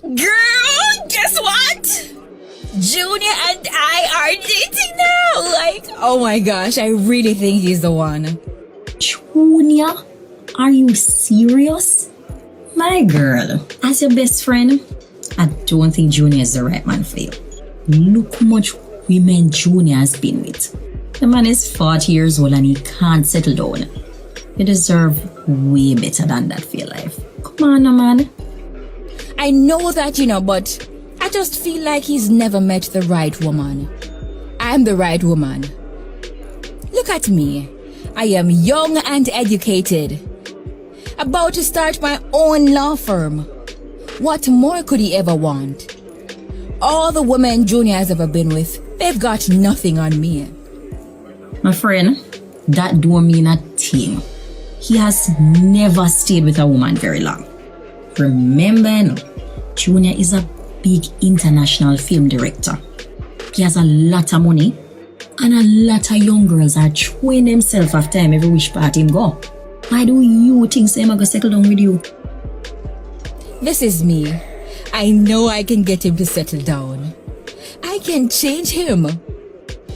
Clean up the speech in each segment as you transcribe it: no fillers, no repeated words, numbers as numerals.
Girl, guess what? Junior and I are dating now. Like, oh my gosh, I really think he's the one. Junior? Are you serious? My girl, as your best friend, I don't think Junior is the right man for you. Look how much women Junior has been with. The man is 40 years old and he can't settle down. You deserve way better than that for your life. Come on, man. I know that, but I just feel like he's never met the right woman. I'm the right woman. Look at me. I am young and educated. About to start my own law firm. What more could he ever want? All the women Junior has ever been with, they've got nothing on me. My friend, that don't mean a thing. He has never stayed with a woman very long. Remember, Junior is a big international film director. He has a lot of money and a lot of young girls are throwing themselves after him every which part him go. Why do you think so I'm going to settle down with you? This is me. I know I can get him to settle down. I can change him.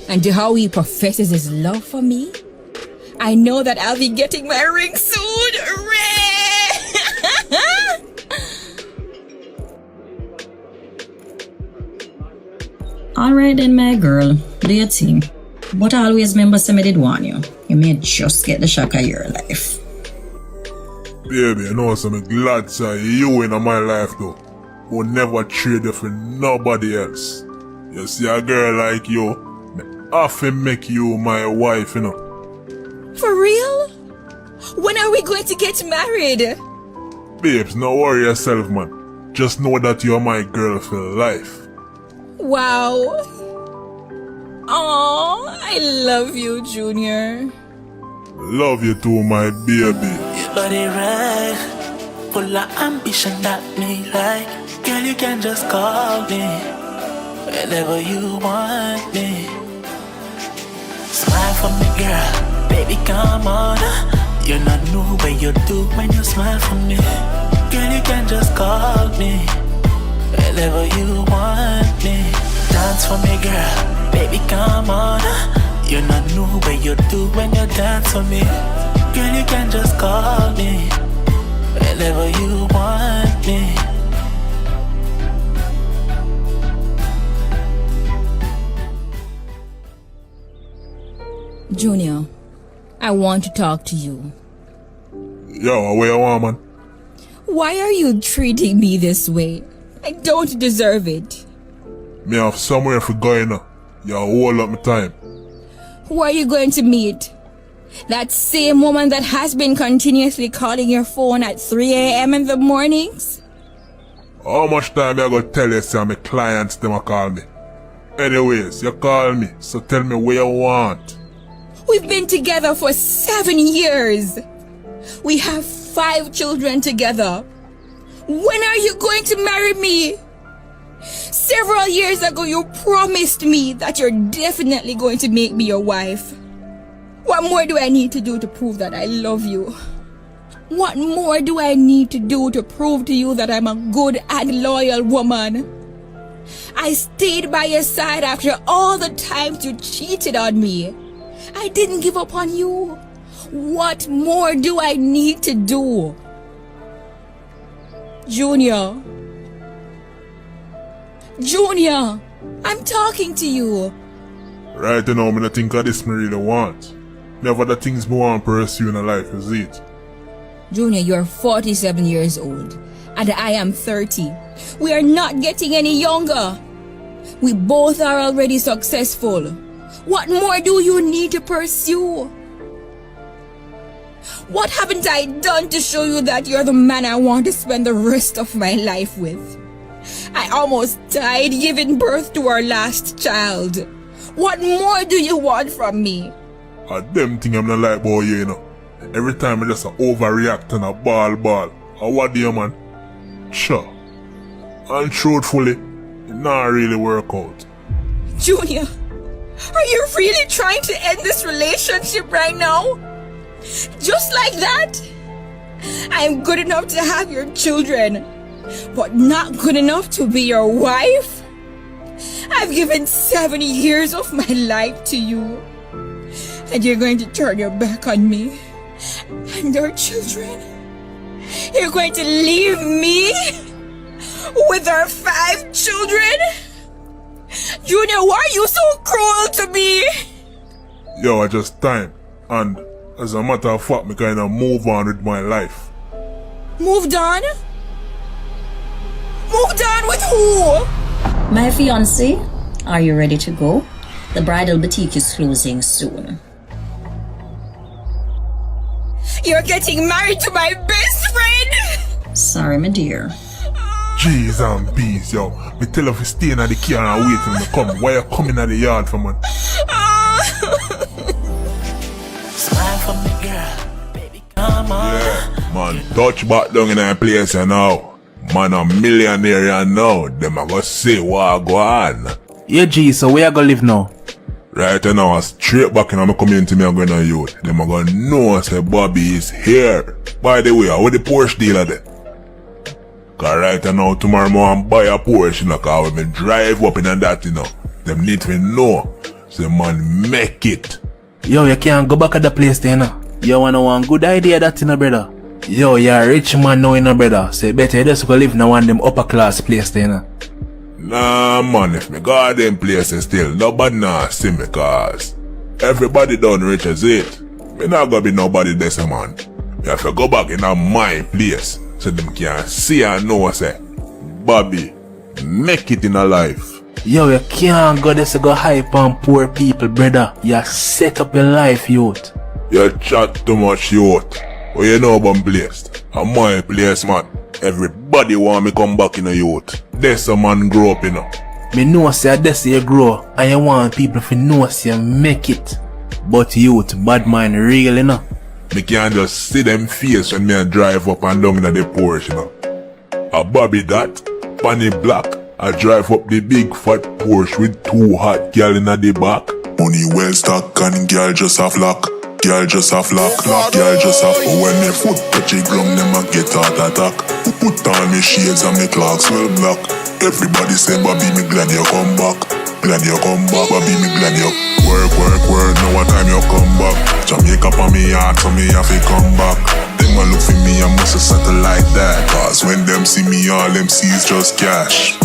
And to how he professes his love for me, I know that I'll be getting my ring soon. Alright then, my girl, do your thing. But always remember somebody did warn you. You may just get the shock of your life. Baby, you know I'm glad to you in my life though. Will never trade you for nobody else. You see a girl like you, I often make you my wife, For real? When are we going to get married? Babes, no worry yourself, man. Just know that you're my girl for life. Wow. Aw, I love you, Junior. Love you too, my baby. Your body right, full of ambition that me like. Girl, you can just call me whenever you want me. Smile for me, girl, baby, come on. You not know what you do when you smile for me. Girl, you can just call me whenever you want me. Dance for me, girl, baby, come on. You not know what you do when you dance for me. Girl, you can just call me whenever you want me. Junior, I want to talk to you. Yo, where you want, man? Why are you treating me this way? I don't deserve it. Me have somewhere for going now. You hold up my time. Who are you going to meet? That same woman that has been continuously calling your phone at 3 a.m. in the mornings? How much time you gonna tell you say my clients them a call me? Anyways, you call me, so tell me what you want. We've been together for 7 years. We have 5 children together. When are you going to marry me? Several years ago, you promised me that you're definitely going to make me your wife. What more do I need to do to prove that I love you? What more do I need to do to prove to you that I'm a good and loyal woman? I stayed by your side after all the times you cheated on me. I didn't give up on you. What more do I need to do? Junior, I'm talking to you. Right now, I think of this me really want. Never the things me want to pursue in life, is it? Junior, you're 47 years old and I am 30. We are not getting any younger. We both are already successful. What more do you need to pursue? What haven't I done to show you that you're the man I want to spend the rest of my life with? I almost died giving birth to our last child. What more do you want from me? A them thing I'm not like about you, Every time I just overreact and a ball. What do you, man? Sure. And truthfully, it not really work out. Junior, are you really trying to end this relationship right now? Just like that? I am good enough to have your children. but not good enough to be your wife? I've given 7 years of my life to you, and you're going to turn your back on me and our children? You're going to leave me with our 5 children? Junior, why are you so cruel to me? Yo, I just time. And as a matter of fact, me kinda move on with my life. Moved on? Moved on with who? My fiancé, are you ready to go? The bridal boutique is closing soon. You're getting married to my best friend? Sorry, my dear. Jeez and bees, yo. Me tell her to stay in the car and wait till me come. Why you coming at the yard for, man? Smile for me, girl. Baby, come on. Yeah, man, touch back down in that place you now. Man, a millionaire you now. Them a go say what go on. Yeah, G, so where I go live now? Right now, I'm straight back in my community, me a going to youth. Them a go know say Bobby is here. By the way, what the Porsche dealer there? Cause right now, tomorrow I want to buy a Porsche, you know, cause when me drive up in that, you know. Them need to know. Say, man, make it. Yo, you can't go back at the place there, you know. You wanna one good idea that, you know, brother. Yo, you're a rich man now, you know, brother. So better you just go live in one of them upper class place there, you know. Nah, man, if me go them places still, nobody nah see me, cause everybody done rich as it. Me not gonna be nobody this, man. Me have to go back in my place, so them can see and know, say, Bobby, make it in a life. Yo, you can't go there to go hype on poor people, brother. You set up your life, youth. You chat too much, youth. What you know about place? I'm my place, man. Everybody want me come back in a youth. This a man grow up, you know. Me know say this you grow, and you want people to know say you make it. But youth, bad mind real, you know. Me can't just see them face when me a drive up and down in the Porsche, you know. A Bobby that, Panny Black, I drive up the big fat Porsche with 2 hot girl in the back. Money well stack and girl just have luck. Girl just have luck, girl just have. When me foot touch the ground, them a get heart attack. Put on me shades and me clocks well black. Everybody say, Bobby, me glad you come back. Glad you come back, Bobby, me glad you work, now what time you come back. Jamaica for me heart, so me have to come back. Them a look for me, I must settle like that. Cause when them see me, all them see is just cash.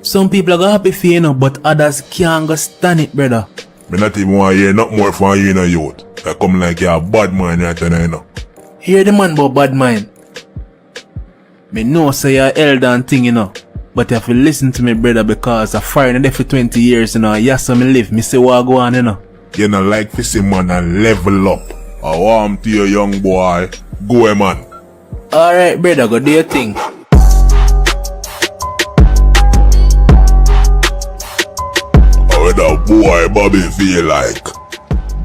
Some people are gonna happy for you know, but others can't go stand it, brother. Me not even want to hear not more from you in a youth. I come like you're a bad man right now, you know. Hear the man about bad mind. Me know say you're elder and thing, you know. But you have to listen to me, brother, because I fired there for 20 years, you know. Yes, so me live. Me say what go on, you know. You know like to see man and level up. I want to you, young boy. Go, man. Alright, brother, go do your thing. How the boy Bobby feel like?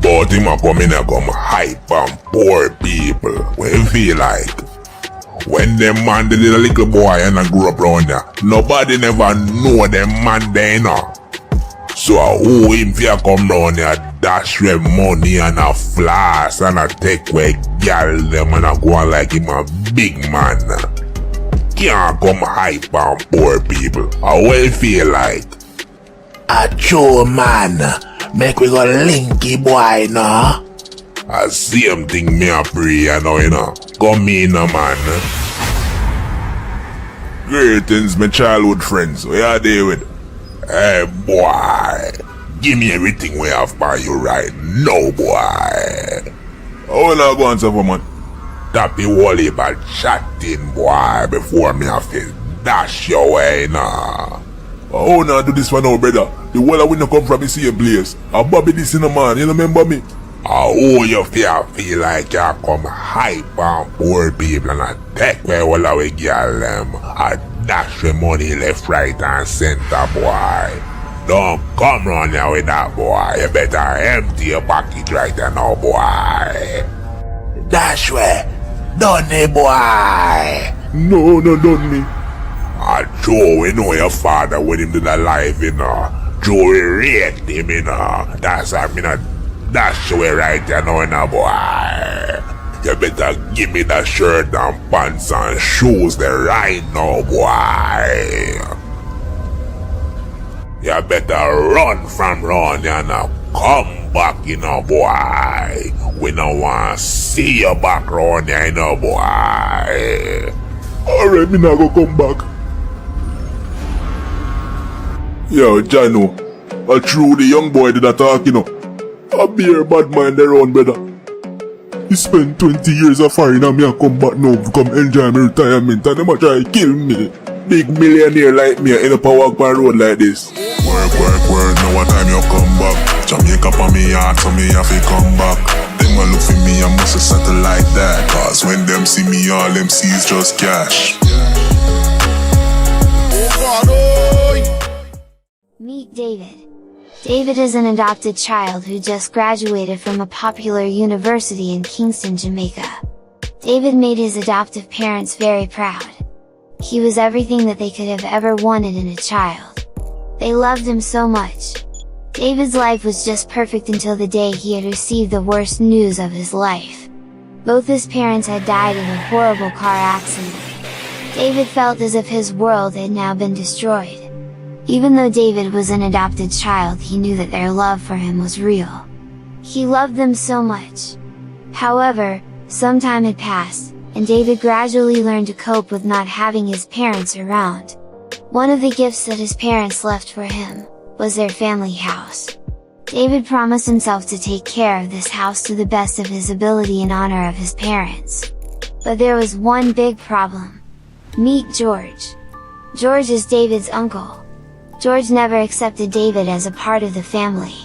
But him a come in and come hype on poor people. What he feel like? When them man did a little boy and I grew up around there, nobody never know them man there, you know. So who him fear come round here, dash with money and a floss and a take away girl them and a go on like him a big man. Can't come hype on poor people. How he feel like? A true man, make we go linky boy now. I same thing me a pray, you know. Come in, man. Greetings, my childhood friends. What you there with? Hey, boy. Give me everything we have by you right now, boy. How will I go on, suffer, man? Tap the wally about chatting, boy, before me have to dash your way, now. How now do this for now, brother? The wall we no come from the same place. I Bobby this in a man, you remember me? How you feel like you come hype on poor people and I take away all our girl them. I dash your money left, right and center, boy. Don't come round here with that, boy. You better empty your pocket right now, boy. Dash way, done it, boy. No, don't me. Joe, we know your father with him to the life, you know. Joe, we rate him, you know. That's why I mean, dash away right there now, boy. You better give me that shirt and pants and shoes there right now, boy. You better run from round here and come back, you know, boy. We don't want to see you back round here, you know, boy. Alright, me not go come back. Yo, Jano, a true the young boy did that talk, you know. A beer bad mind around, brother. He spent 20 years of foreign and me a come back now to come enjoy my retirement and them a try kill me. Big millionaire like me in a power walk on road like this. Work, now what time you come back? Jamaica for me heart, so me have to come back. Them a look for me, I must settle like that. Cause when them see me, all them see is just cash. Meet David. David is an adopted child who just graduated from a popular university in Kingston, Jamaica. David made his adoptive parents very proud. He was everything that they could have ever wanted in a child. They loved him so much. David's life was just perfect until the day he had received the worst news of his life. Both his parents had died in a horrible car accident. David felt as if his world had now been destroyed. Even though David was an adopted child, he knew that their love for him was real. He loved them so much. However, some time had passed, and David gradually learned to cope with not having his parents around. One of the gifts that his parents left for him was their family house. David promised himself to take care of this house to the best of his ability in honor of his parents. But there was one big problem. Meet George. George is David's uncle. George never accepted David as a part of the family.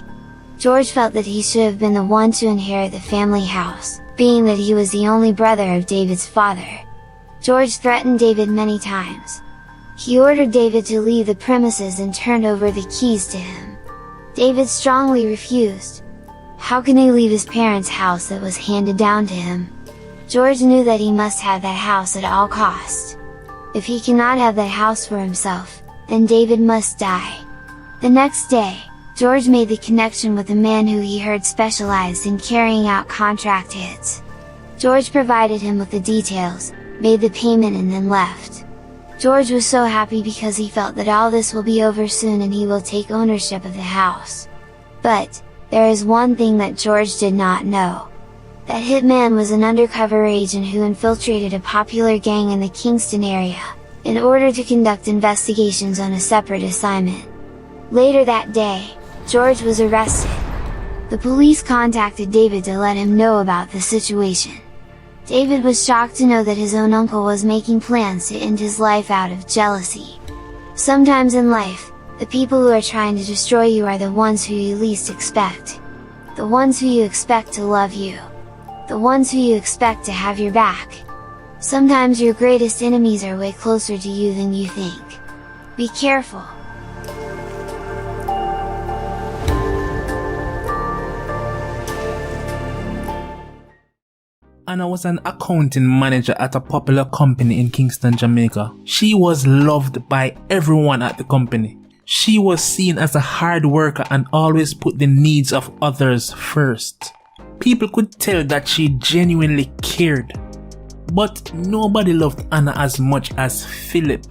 George felt that he should have been the one to inherit the family house, being that he was the only brother of David's father. George threatened David many times. He ordered David to leave the premises and turned over the keys to him. David strongly refused. How can he leave his parents' house that was handed down to him? George knew that he must have that house at all costs. If he cannot have that house for himself, then David must die. The next day, George made the connection with a man who he heard specialized in carrying out contract hits. George provided him with the details, made the payment and then left. George was so happy because he felt that all this will be over soon and he will take ownership of the house. But, there is one thing that George did not know. That hitman was an undercover agent who infiltrated a popular gang in the Kingston area, in order to conduct investigations on a separate assignment. Later that day, George was arrested. The police contacted David to let him know about the situation. David was shocked to know that his own uncle was making plans to end his life out of jealousy. Sometimes in life, the people who are trying to destroy you are the ones who you least expect. The ones who you expect to love you. The ones who you expect to have your back. Sometimes your greatest enemies are way closer to you than you think. Be careful. Anna was an accounting manager at a popular company in Kingston, Jamaica. She was loved by everyone at the company. She was seen as a hard worker and always put the needs of others first. People could tell that she genuinely cared. But nobody loved Anna as much as Philip.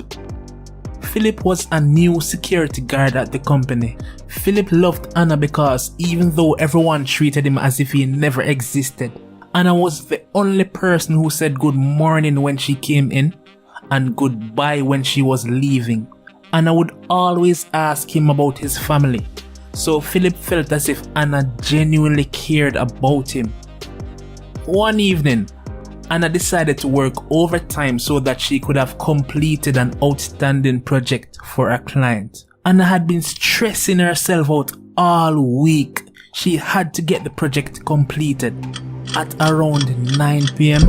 Philip was a new security guard at the company. Philip loved Anna because even though everyone treated him as if he never existed, Anna was the only person who said good morning when she came in and goodbye when she was leaving. Anna would always ask him about his family, so Philip felt as if Anna genuinely cared about him. One evening, Anna decided to work overtime so that she could have completed an outstanding project for a client. Anna had been stressing herself out all week. She had to get the project completed. At around 9 p.m,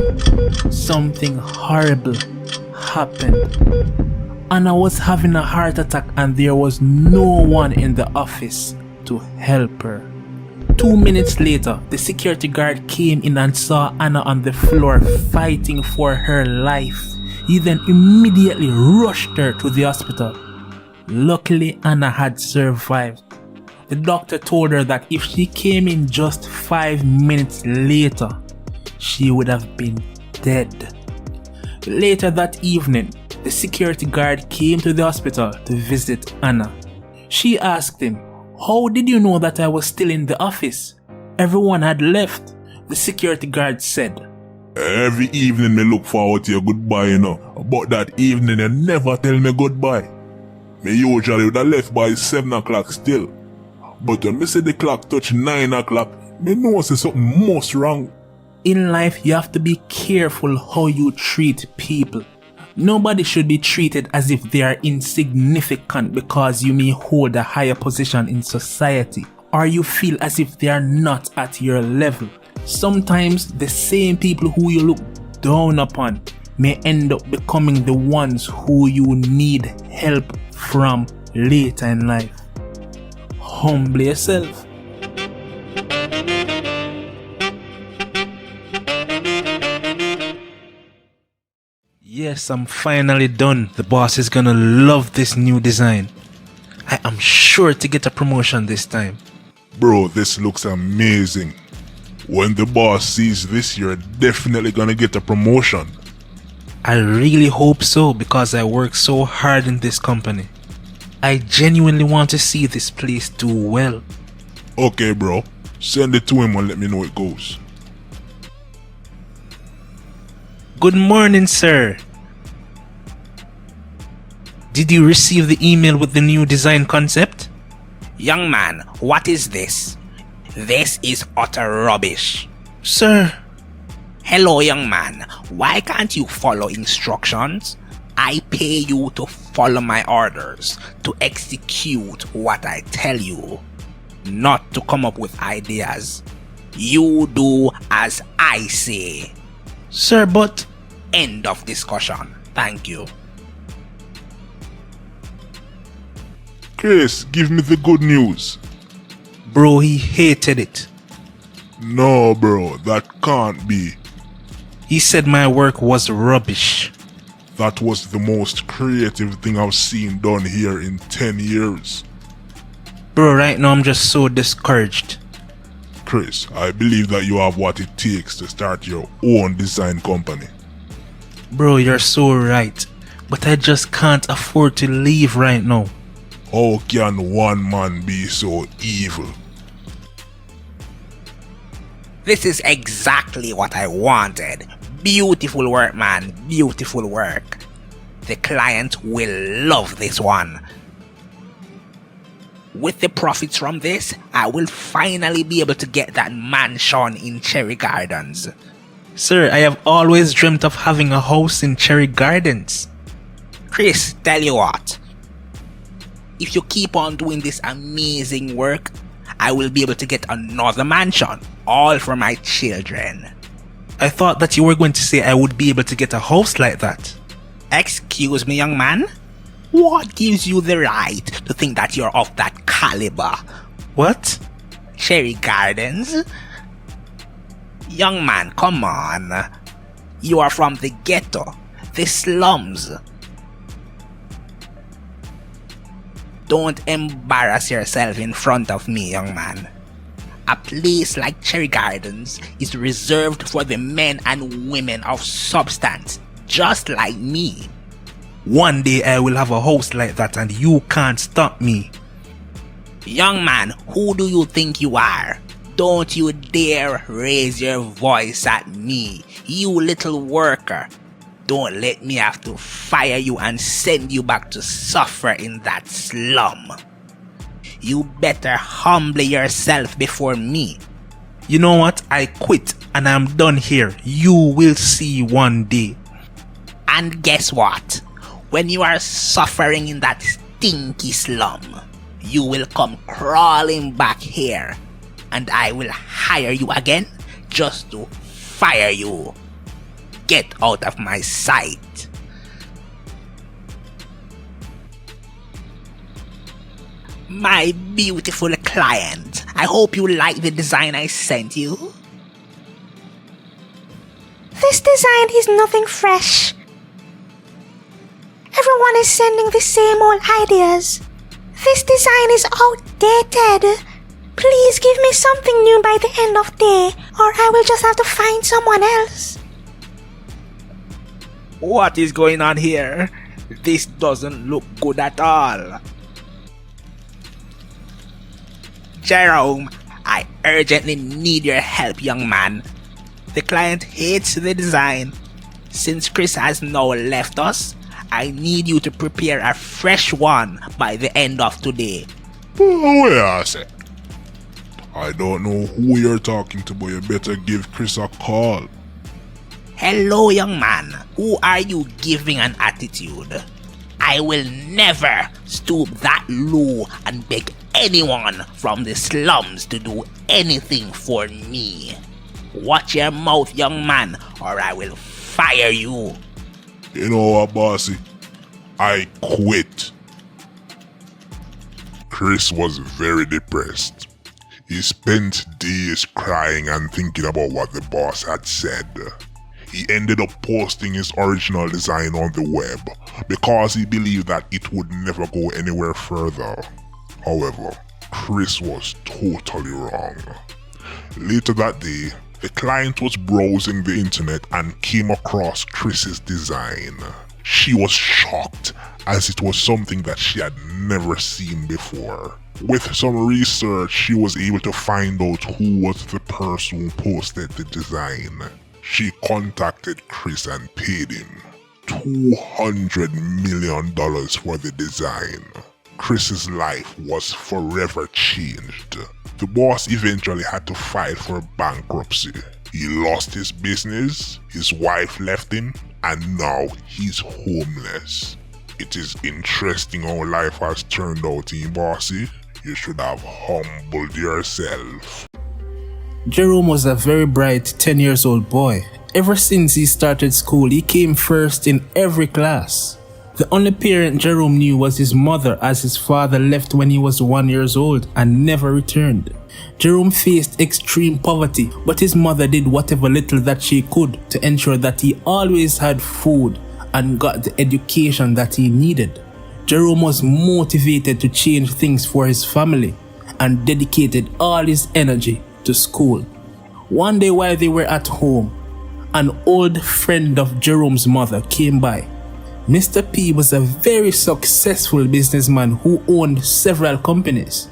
something horrible happened. Anna was having a heart attack and there was no one in the office to help her. 2 minutes later, the security guard came in and saw Anna on the floor fighting for her life. He then immediately rushed her to the hospital. Luckily, Anna had survived. The doctor told her that if she came in just 5 minutes later, she would have been dead. Later that evening, the security guard came to the hospital to visit Anna. She asked him, "How did you know that I was still in the office? Everyone had left." The security guard said, Every evening me look forward to your goodbye, you know. But that evening you never tell me goodbye. Me usually would have left by 7 o'clock still. But when me see the clock touch 9 o'clock, me know say something must wrong. in life you have to be careful how you treat people. Nobody should be treated as if they are insignificant because you may hold a higher position in society, or you feel as if they are not at your level. Sometimes the same people who you look down upon may end up becoming the ones who you need help from later in life. Humble yourself. Yes, I'm finally done. The boss is gonna love this new design. I am sure to get a promotion this time. Bro, this looks amazing. When the boss sees this, you're definitely gonna get a promotion. I really hope so because I work so hard in this company. I genuinely want to see this place do well. Okay, bro. Send it to him and let me know it goes. Good morning, sir. Did you receive the email with the new design concept? Young man, what is this? This is utter rubbish. Sir. Hello, young man. Why can't you follow instructions? I pay you to follow my orders, to execute what I tell you, not to come up with ideas. You do as I say. Sir, but... End of discussion. Thank you. Chris, give me the good news. Bro, he hated it. No, bro, that can't be. He said my work was rubbish. That was the most creative thing I've seen done here in 10 years. Bro, right now I'm just so discouraged. Chris, I believe that you have what it takes to start your own design company. Bro, you're so right. But I just can't afford to leave right now. How can one man be so evil? This is exactly what I wanted. Beautiful work, man. Beautiful work. The client will love this one. With the profits from this, I will finally be able to get that mansion in Cherry Gardens. Sir, I have always dreamt of having a house in Cherry Gardens. Chris, tell you what. If you keep on doing this amazing work, I will be able to get another mansion, all for my children. I thought that you were going to say I would be able to get a house like that. Excuse me, young man? What gives you the right to think that you're of that caliber? What? Cherry Gardens? Young man, come on. You are from the ghetto, the slums. Don't embarrass yourself in front of me, young man. A place like Cherry Gardens is reserved for the men and women of substance, just like me. One day I will have a house like that and you can't stop me. Young man, who do you think you are? Don't you dare raise your voice at me, you little worker. Don't let me have to fire you and send you back to suffer in that slum. You better humble yourself before me. You know what? I quit and I'm done here. You will see one day. And guess what? When you are suffering in that stinky slum, you will come crawling back here and I will hire you again just to fire you. Get out of my sight. My beautiful client, I hope you like the design I sent you. This design is nothing fresh. Everyone is sending the same old ideas. This design is outdated. Please give me something new by the end of day, or I will just have to find someone else. What is going on here? This doesn't look good at all. Jerome, I urgently need your help, young man. The client hates the design. Since Chris has now left us, I need you to prepare a fresh one by the end of today. Wait a sec. I don't know who you're talking to, but you better give Chris a call. Hello, young man. Who are you giving an attitude? I will never stoop that low and beg anyone from the slums to do anything for me. Watch your mouth, young man, or I will fire you. You know what, bossy? I quit. Chris was very depressed. He spent days crying and thinking about what the boss had said. He ended up posting his original design on the web because he believed that it would never go anywhere further. However, Chris was totally wrong. Later that day, the client was browsing the internet and came across Chris's design. She was shocked as it was something that she had never seen before. With some research, she was able to find out who was the person who posted the design. She contacted Chris and paid him $200 million for the design. Chris's life was forever changed. The boss eventually had to file for bankruptcy. He lost his business, his wife left him, and now he's homeless. It is interesting how life has turned out, bossy. You should have humbled yourself. Jerome was a very bright 10 years old boy. Ever since he started school, he came first in every class. The only parent Jerome knew was his mother, as his father left when he was 1 year old and never returned. Jerome faced extreme poverty, but his mother did whatever little that she could to ensure that he always had food and got the education that he needed. Jerome was motivated to change things for his family and dedicated all his energy to school. One day while they were at home, an old friend of Jerome's mother came by. Mr. P was a very successful businessman who owned several companies.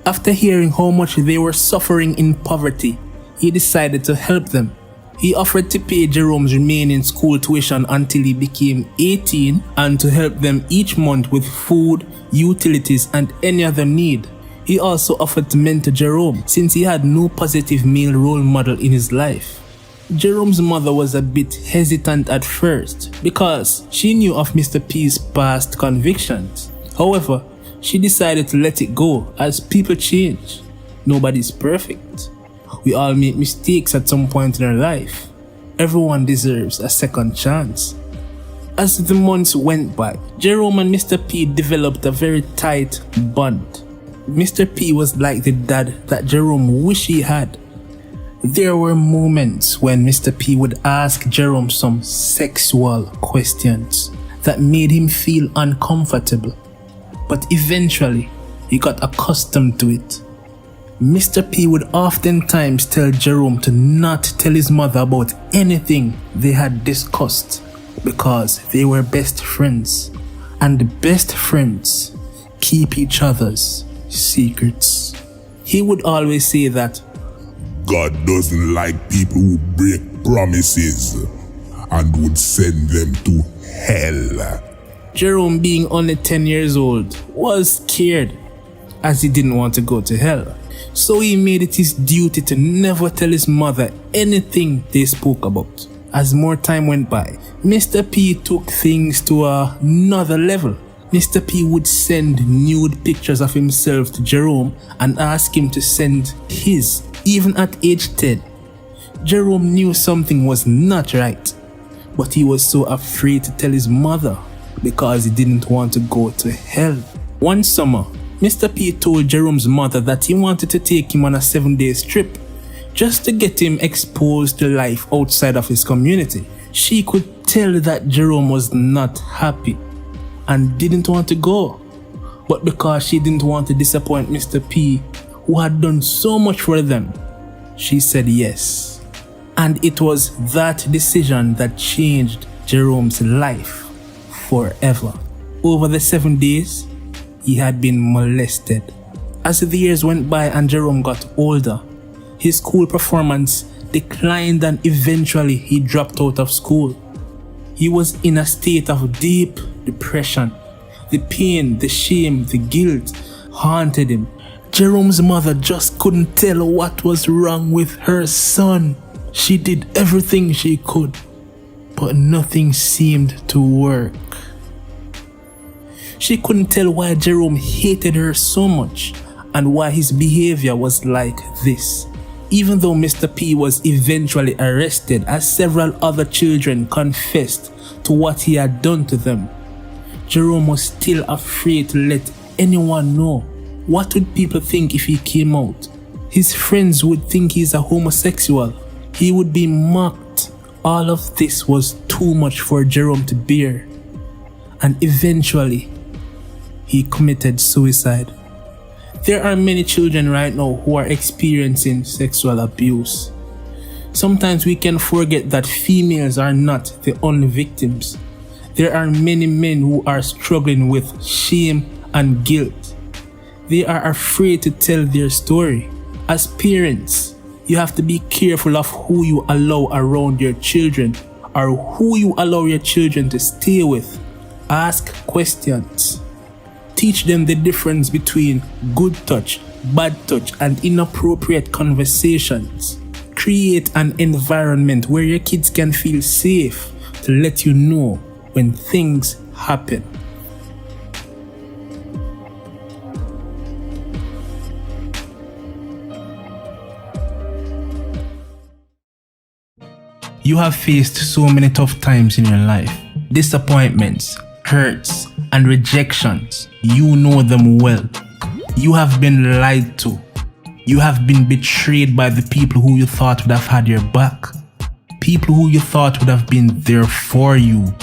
After hearing how much they were suffering in poverty, he decided to help them. He offered to pay Jerome's remaining school tuition until he became 18 and to help them each month with food, utilities, and any other need. He also offered to mentor Jerome since he had no positive male role model in his life. Jerome's mother was a bit hesitant at first because she knew of Mr. P's past convictions. However, she decided to let it go as people change. Nobody's perfect. We all make mistakes at some point in our life. Everyone deserves a second chance. As the months went by, Jerome and Mr. P developed a very tight bond. Mr. P was like the dad that Jerome wished he had. There were moments when Mr. P would ask Jerome some sexual questions that made him feel uncomfortable, but eventually he got accustomed to it. Mr. P would oftentimes tell Jerome to not tell his mother about anything they had discussed because they were best friends, and best friends keep each other's secrets. He would always say that God doesn't like people who break promises and would send them to hell. Jerome, being only 10 years old, was scared as he didn't want to go to hell. So he made it his duty to never tell his mother anything they spoke about. As more time went by, Mr. P took things to another level. Mr. P would send nude pictures of himself to Jerome and ask him to send his, even at age 10. Jerome knew something was not right, but he was so afraid to tell his mother because he didn't want to go to hell. One summer, Mr. P told Jerome's mother that he wanted to take him on a 7-day trip just to get him exposed to life outside of his community. She could tell that Jerome was not happy and didn't want to go, but because she didn't want to disappoint Mr. P, who had done so much for them? She said yes. And it was that decision that changed Jerome's life forever. Over the 7 days, he had been molested. As the years went by and Jerome got older, his school performance declined and eventually he dropped out of school. He was in a state of deep depression. The pain, the shame, the guilt haunted him. Jerome's mother just couldn't tell what was wrong with her son. She did everything she could, but nothing seemed to work. She couldn't tell why Jerome hated her so much and why his behavior was like this. Even though Mr. P was eventually arrested, as several other children confessed to what he had done to them, Jerome was still afraid to let anyone know. What would people think if he came out? His friends would think he's a homosexual. He would be mocked. All of this was too much for Jerome to bear. And eventually, he committed suicide. There are many children right now who are experiencing sexual abuse. Sometimes we can forget that females are not the only victims. There are many men who are struggling with shame and guilt. They are afraid to tell their story. As parents, you have to be careful of who you allow around your children or who you allow your children to stay with. Ask questions. Teach them the difference between good touch, bad touch, and inappropriate conversations. Create an environment where your kids can feel safe to let you know when things happen. You have faced so many tough times in your life. Disappointments, hurts, and rejections. You know them well. You have been lied to. You have been betrayed by the people who you thought would have had your back. People who you thought would have been there for you.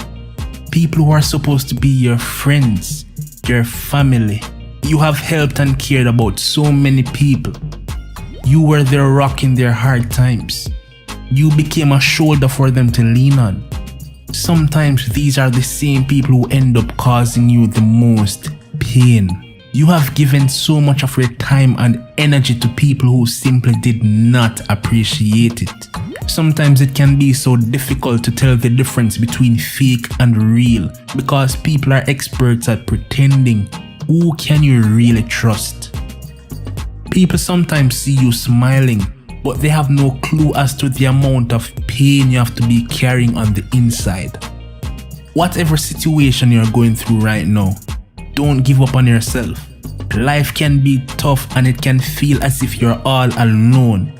People who are supposed to be your friends, your family. You have helped and cared about so many people. You were their rock in their hard times. You became a shoulder for them to lean on. Sometimes these are the same people who end up causing you the most pain. You have given so much of your time and energy to people who simply did not appreciate it. Sometimes it can be so difficult to tell the difference between fake and real because people are experts at pretending. Who can you really trust? People sometimes see you smiling, but they have no clue as to the amount of pain you have to be carrying on the inside. Whatever situation you're going through right now, don't give up on yourself. Life can be tough and it can feel as if you're all alone.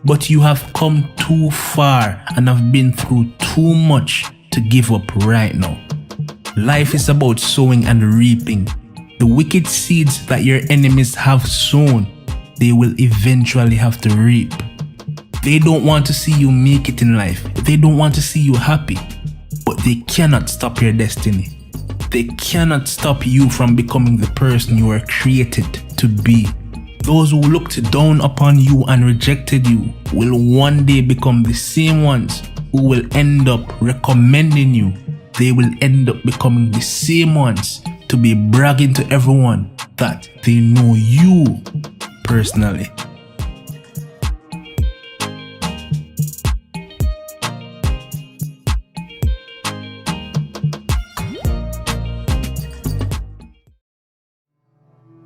But you have come too far and have been through too much to give up right now. Life is about sowing and reaping. The wicked seeds that your enemies have sown, they will eventually have to reap. They don't want to see you make it in life. They don't want to see you happy. But they cannot stop your destiny. They cannot stop you from becoming the person you were created to be. Those who looked down upon you and rejected you will one day become the same ones who will end up recommending you. They will end up becoming the same ones to be bragging to everyone that they know you personally.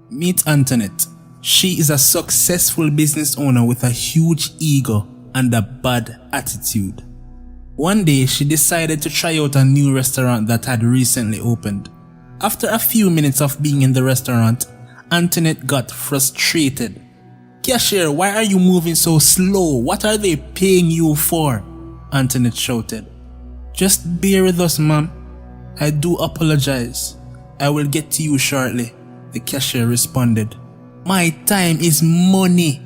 Meet Antoinette. She is a successful business owner with a huge ego and a bad attitude. One day, she decided to try out a new restaurant that had recently opened. After a few minutes of being in the restaurant, Antoinette got frustrated. "Cashier, why are you moving so slow? What are they paying you for?" Antoinette shouted. "Just bear with us, ma'am. I do apologize. I will get to you shortly," the cashier responded. "My time is money.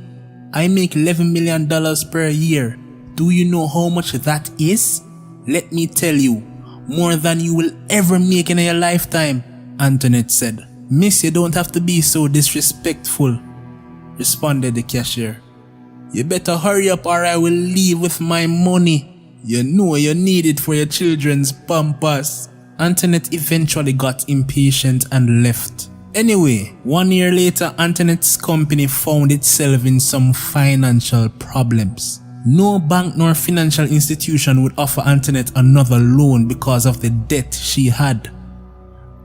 I make $11 million per year. Do you know how much that is? Let me tell you, more than you will ever make in your lifetime," Antoinette said. "Miss, you don't have to be so disrespectful. responded the cashier. You better hurry up or I will leave with my money. You know you need it for your children's pampers. Antoinette eventually got impatient and left. Anyway, 1 year later, Antoinette's company found itself in some financial problems. No bank nor financial institution would offer Antoinette another loan because of the debt she had.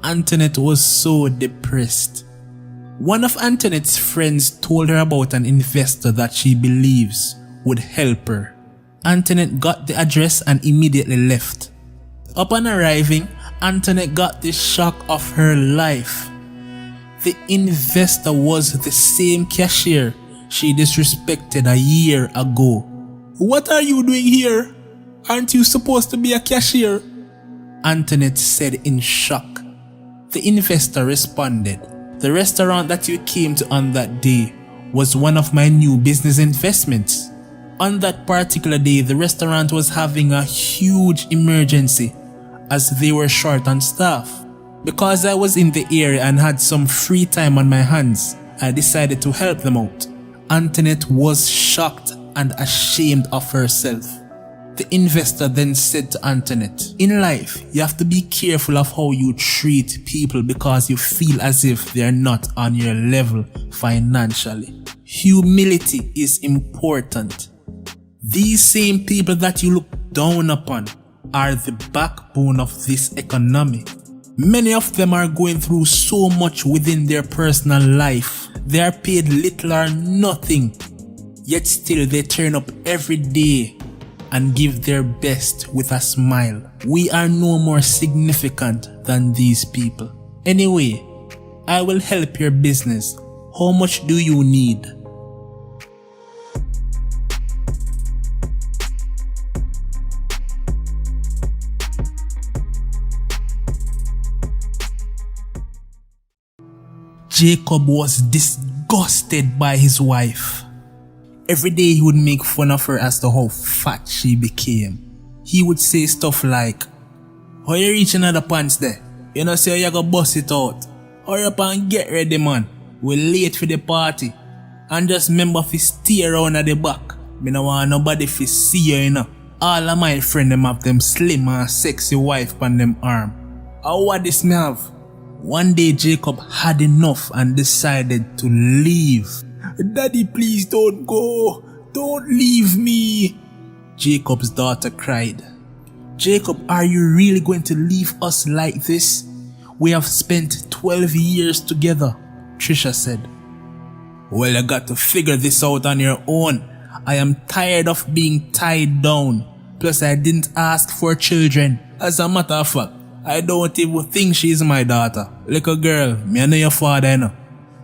Antoinette was so depressed. One of Antoinette's friends told her about an investor that she believes would help her. Antoinette got the address and immediately left. Upon arriving, Antoinette got the shock of her life. The investor was the same cashier she disrespected a year ago. What are you doing here? Aren't you supposed to be a cashier? Antoinette said in shock. The investor responded, the restaurant that you came to on that day was one of my new business investments. On that particular day, the restaurant was having a huge emergency as they were short on staff. Because I was in the area and had some free time on my hands, I decided to help them out. Antoinette was shocked and ashamed of herself. The investor then said to Antoinette, in life, you have to be careful of how you treat people because you feel as if they are not on your level financially. Humility is important. These same people that you look down upon are the backbone of this economy. Many of them are going through so much within their personal life. They are paid little or nothing, yet still they turn up every day and give their best with a smile. We are no more significant than these people. Anyway, I will help your business. How much do you need? Jacob was disgusted by his wife. Every day he would make fun of her as to how fat she became. He would say stuff like, how you reach another pants there? You know say you go bust it out. Hurry up and get ready man. We're late for the party. And just remember to stay around at the back. Me no want nobody to see you, you know. All of my friends them have them slim and sexy wife on them arm. How what this me have? One day Jacob had enough and decided to leave. Daddy, please don't go. Don't leave me. Jacob's daughter cried. Jacob, are you really going to leave us like this? We have spent 12 years together, Trisha said. Well, you got to figure this out on your own. I am tired of being tied down. Plus, I didn't ask for children. As a matter of fact, I don't even think she's my daughter. Little girl, me I know your father, you know.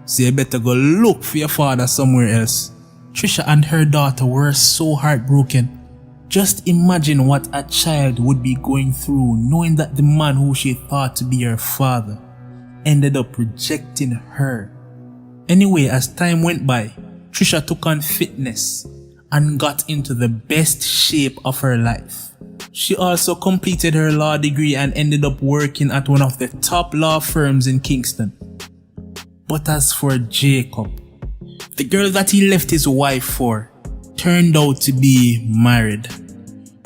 So you better go look for your father somewhere else. Trisha and her daughter were so heartbroken. Just imagine what a child would be going through knowing that the man who she thought to be her father ended up rejecting her. Anyway, as time went by, Trisha took on fitness and got into the best shape of her life. She also completed her law degree and ended up working at one of the top law firms in Kingston. But as for Jacob, the girl that he left his wife for turned out to be married.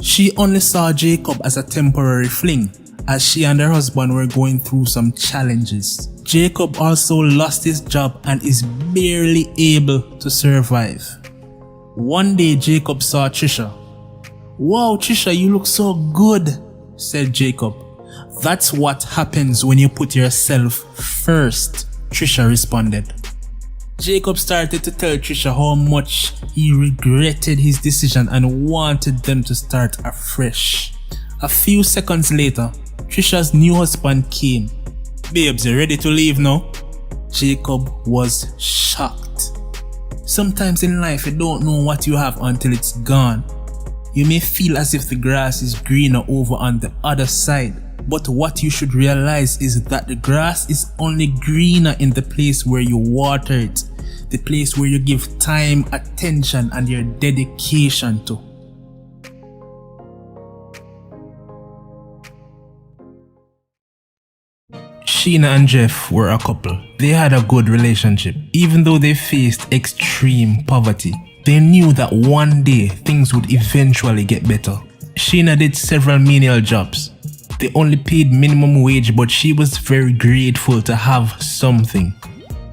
She only saw Jacob as a temporary fling, as she and her husband were going through some challenges. Jacob also lost his job and is barely able to survive. One day Jacob saw Trisha. Wow, Trisha, you look so good, said Jacob. That's what happens when you put yourself first, Trisha responded. Jacob started to tell Trisha how much he regretted his decision and wanted them to start afresh. A few seconds later, Trisha's new husband came. Babes, you ready to leave now? Jacob was shocked. Sometimes in life you don't know what you have until it's gone. You may feel as if the grass is greener over on the other side, but what you should realize is that the grass is only greener in the place where you water it, the place where you give time, attention, and your dedication to. Sheena and Jeff were a couple. They had a good relationship. Even though they faced extreme poverty, they knew that one day things would eventually get better. Sheena did several menial jobs. They only paid minimum wage, but she was very grateful to have something.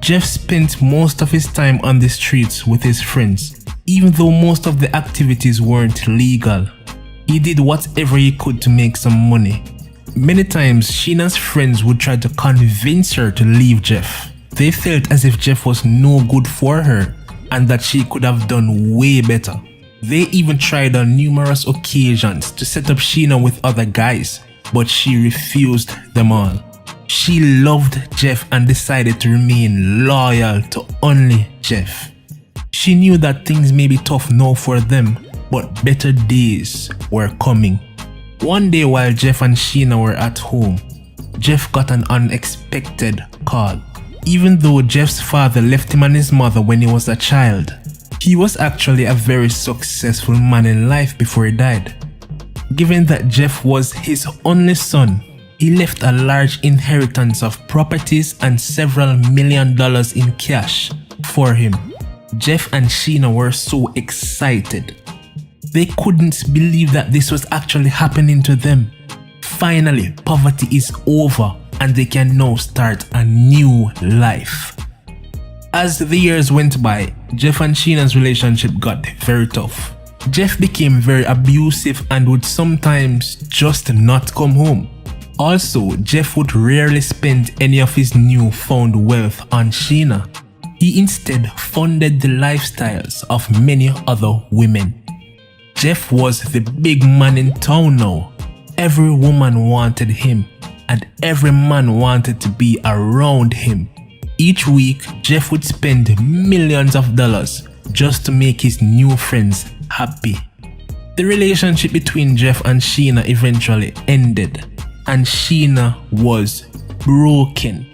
Jeff spent most of his time on the streets with his friends. Even though most of the activities weren't legal, he did whatever he could to make some money. Many times, Sheena's friends would try to convince her to leave Jeff. They felt as if Jeff was no good for her and that she could have done way better. They even tried on numerous occasions to set up Sheena with other guys, but she refused them all. She loved Jeff and decided to remain loyal to only Jeff. She knew that things may be tough now for them, but better days were coming. One day while Jeff and Sheena were at home, Jeff got an unexpected call. Even though Jeff's father left him and his mother when he was a child, he was actually a very successful man in life before he died. Given that Jeff was his only son, he left a large inheritance of properties and several $1 million in cash for him. Jeff and Sheena were so excited. They couldn't believe that this was actually happening to them. Finally, poverty is over and they can now start a new life. As the years went by, Jeff and Sheena's relationship got very tough. Jeff became very abusive and would sometimes just not come home. Also, Jeff would rarely spend any of his newfound wealth on Sheena. He instead funded the lifestyles of many other women. Jeff was the big man in town now. Every woman wanted him, and every man wanted to be around him. Each week, Jeff would spend millions of dollars just to make his new friends happy. The relationship between Jeff and Sheena eventually ended, and Sheena was broken.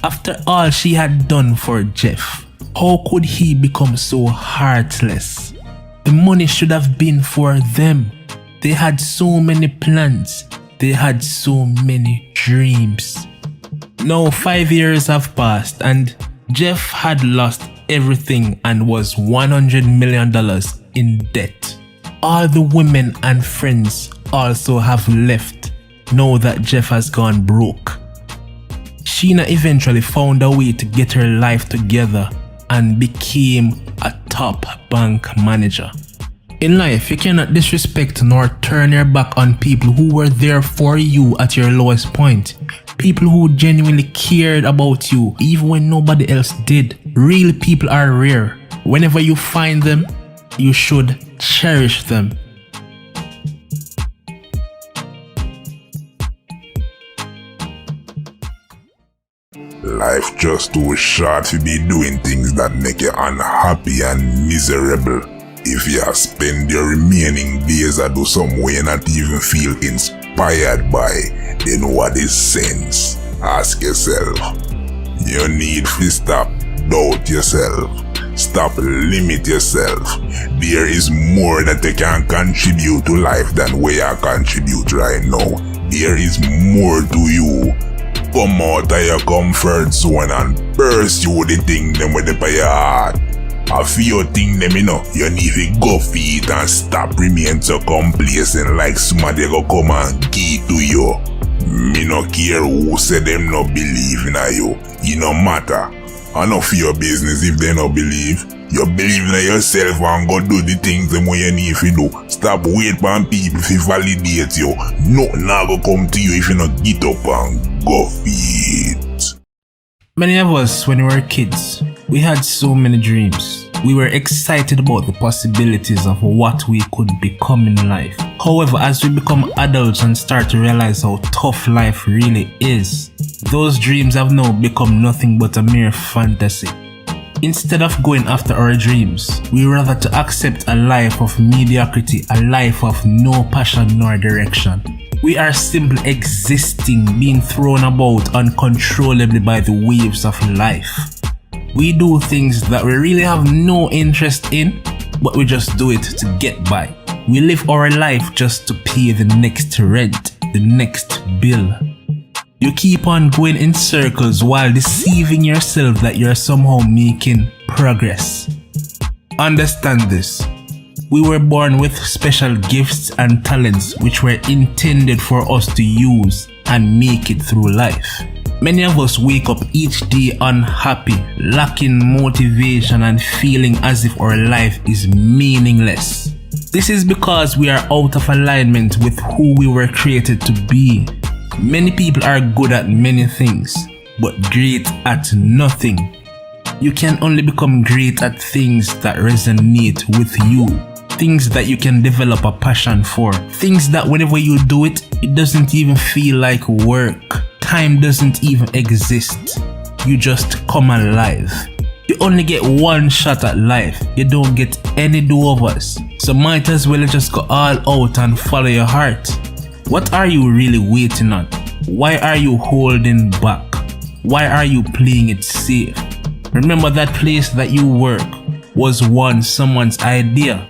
After all she had done for Jeff, how could he become so heartless? The money should have been for them. They had so many plans. They had so many dreams. Now 5 years have passed and Jeff had lost everything and was $100 million in debt. All the women and friends also have left now that Jeff has gone broke. Sheena eventually found a way to get her life together and became a top bank manager. In life, you cannot disrespect nor turn your back on people who were there for you at your lowest point. People who genuinely cared about you even when nobody else did. Real people are rare. Whenever you find them, you should cherish them. Life just too short to be doing things that make you unhappy and miserable. If you spend your remaining days a do some way you not even feel inspired by, then what is sense? Ask yourself. You need to stop doubt yourself. Stop limit yourself. There is more that you can contribute to life than where you contribute right now. There is more to you. Come out of your comfort zone and pursue the thing them with the your heart. A few things them you need to go for it and stop remain so complacent like somebody go come and give to you. Me no care who say them no believe in you. It no matter. I no for your business if they no believe. You believe in yourself and go do the things them when you need to do. Stop waiting for people to validate you. Nothing go come to you if you not get up and go for it. Many of us, when we were kids, we had so many dreams. We were excited about the possibilities of what we could become in life. However, as we become adults and start to realize how tough life really is, those dreams have now become nothing but a mere fantasy. Instead of going after our dreams, we rather to accept a life of mediocrity, a life of no passion nor direction. We are simply existing, being thrown about uncontrollably by the waves of life. We do things that we really have no interest in, but we just do it to get by. We live our life just to pay the next rent, the next bill. You keep on going in circles while deceiving yourself that you're somehow making progress. Understand this. We were born with special gifts and talents which were intended for us to use and make it through life. Many of us wake up each day unhappy, lacking motivation and feeling as if our life is meaningless. This is because we are out of alignment with who we were created to be. Many people are good at many things, but great at nothing. You can only become great at things that resonate with you. Things that you can develop a passion for. Things that whenever you do it, it doesn't even feel like work. Time doesn't even exist. You just come alive. You only get one shot at life. You don't get any do-overs. So might as well just go all out and follow your heart. What are you really waiting on? Why are you holding back? Why are you playing it safe? Remember that place that you work was once someone's idea.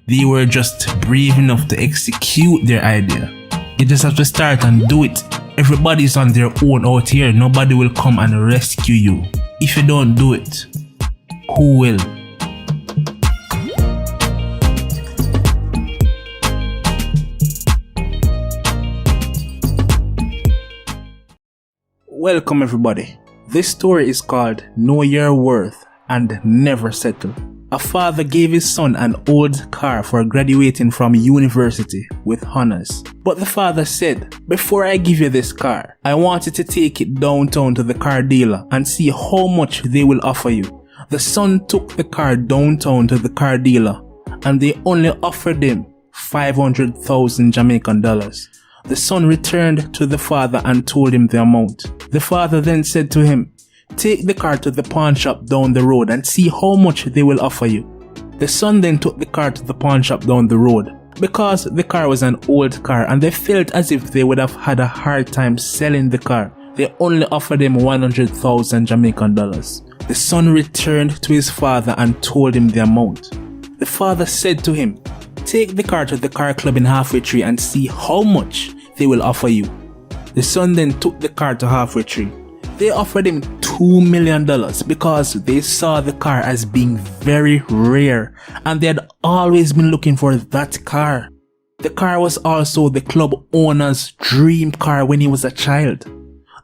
They were just brave enough to execute their idea. You just have to start and do it. Everybody's on their own out here. Nobody will come and rescue you. If you don't do it, who will? Welcome everybody. This story is called Know Your Worth and Never Settle. A father gave his son an old car for graduating from university with honors. But the father said, "Before I give you this car, I want you to take it downtown to the car dealer and see how much they will offer you." The son took the car downtown to the car dealer and they only offered him 500,000 Jamaican dollars. The son returned to the father and told him the amount. The father then said to him, "Take the car to the pawn shop down the road and see how much they will offer you." The son then took the car to the pawn shop down the road. Because the car was an old car and they felt as if they would have had a hard time selling the car, they only offered him 100,000 Jamaican dollars. The son returned to his father and told him the amount. The father said to him, "Take the car to the car club in Halfway Tree and see how much they will offer you." The son then took the car to Halfway Tree. They offered him $2 million because they saw the car as being very rare and they had always been looking for that car. The car was also the club owner's dream car when he was a child.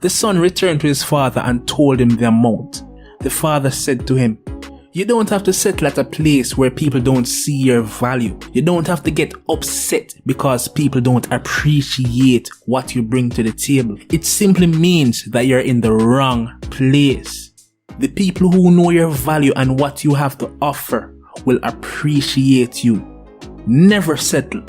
The son returned to his father and told him the amount. The father said to him, "You don't have to settle at a place where people don't see your value. You don't have to get upset because people don't appreciate what you bring to the table. It simply means that you're in the wrong place. The people who know your value and what you have to offer will appreciate you. Never settle."